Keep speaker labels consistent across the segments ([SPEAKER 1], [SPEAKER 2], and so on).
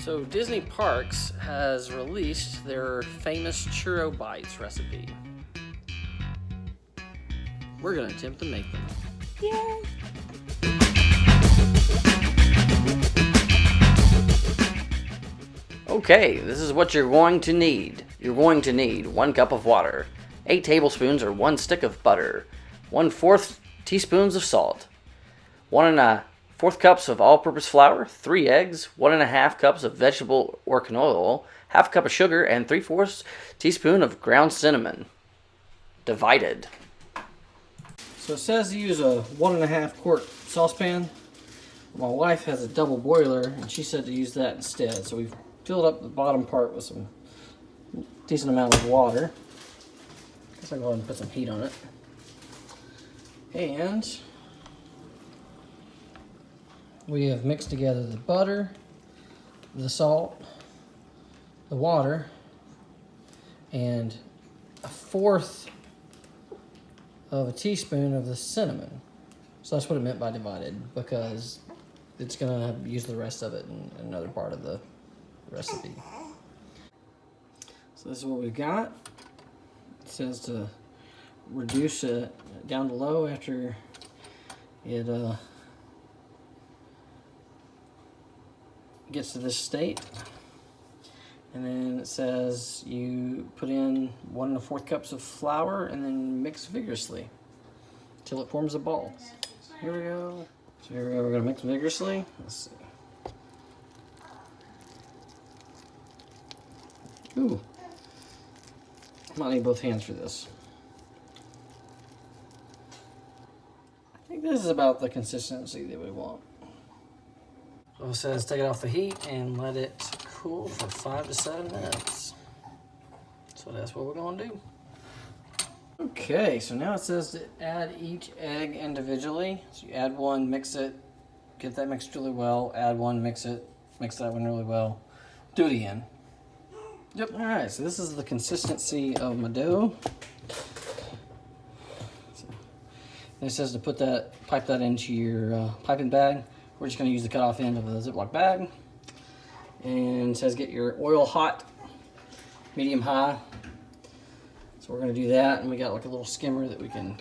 [SPEAKER 1] So Disney Parks has released their famous Churro Bites recipe. We're going to attempt to make them.
[SPEAKER 2] Yay!
[SPEAKER 1] Okay, this is what you're going to need. You're going to need 1 cup of water, 8 tablespoons or 1 stick of butter, 1/4 teaspoons of salt, 1 1/4 cups of all-purpose flour, 3 eggs, 1 1/2 cups of vegetable or canola oil, 1/2 cup of sugar, and 3/4 teaspoon of ground cinnamon. Divided. So it says to use a 1 1/2 quart saucepan. My wife has a double boiler, and she said to use that instead. So we've filled up the bottom part with some decent amount of water. Guess I'll go ahead and put some heat on it. And we have mixed together the butter, the salt, the water, and 1/4 of a teaspoon of the cinnamon. So that's what it meant by divided, because it's gonna use the rest of it in another part of the recipe. So this is what we've got. It says to reduce it down to low after it gets to this state. And then it says you put in 1 1/4 cups of flour and then mix vigorously until it forms a ball. Here we go. So here we go, we're gonna mix vigorously. Let's see. Ooh. I might need both hands for this. I think this is about the consistency that we want. So it says take it off the heat and let it cool for 5 to 7 minutes. So that's what we're gonna do. Okay, so now it says to add each egg individually. So you add one, mix it, get that mixed really well, add one, mix it, mix that one really well. Do it again. Yep, all right, so this is the consistency of my dough. And it says to pipe that into your piping bag. We're just gonna use the cutoff end of the Ziploc bag. And it says get your oil hot, medium high. So we're gonna do that, and we got like a little skimmer that we can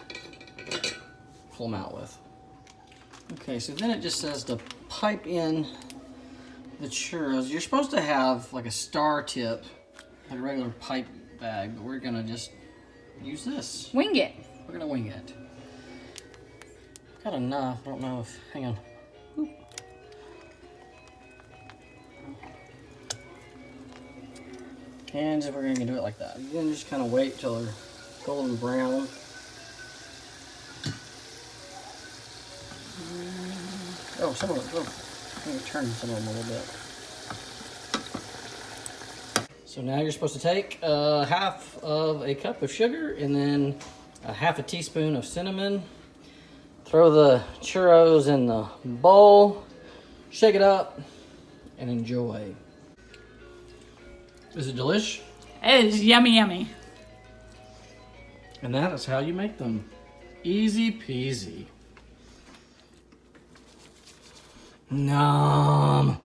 [SPEAKER 1] pull them out with. Okay, so then it just says to pipe in the churros. You're supposed to have like a star tip, like a regular pipe bag, but we're gonna just use this.
[SPEAKER 2] Wing it.
[SPEAKER 1] We're gonna wing it. Got a knife, I don't know if, hang on. Oop. And we're gonna do it like that. Then just kind of wait till they're golden brown. Oh, some of them, let me turn some of them a little bit. So now you're supposed to take 1/2 of a cup of sugar and then 1/2 teaspoon of cinnamon. Throw the churros in the bowl, shake it up, and enjoy. Is it delish?
[SPEAKER 2] It is yummy, yummy.
[SPEAKER 1] And that is how you make them. Easy peasy. Nom.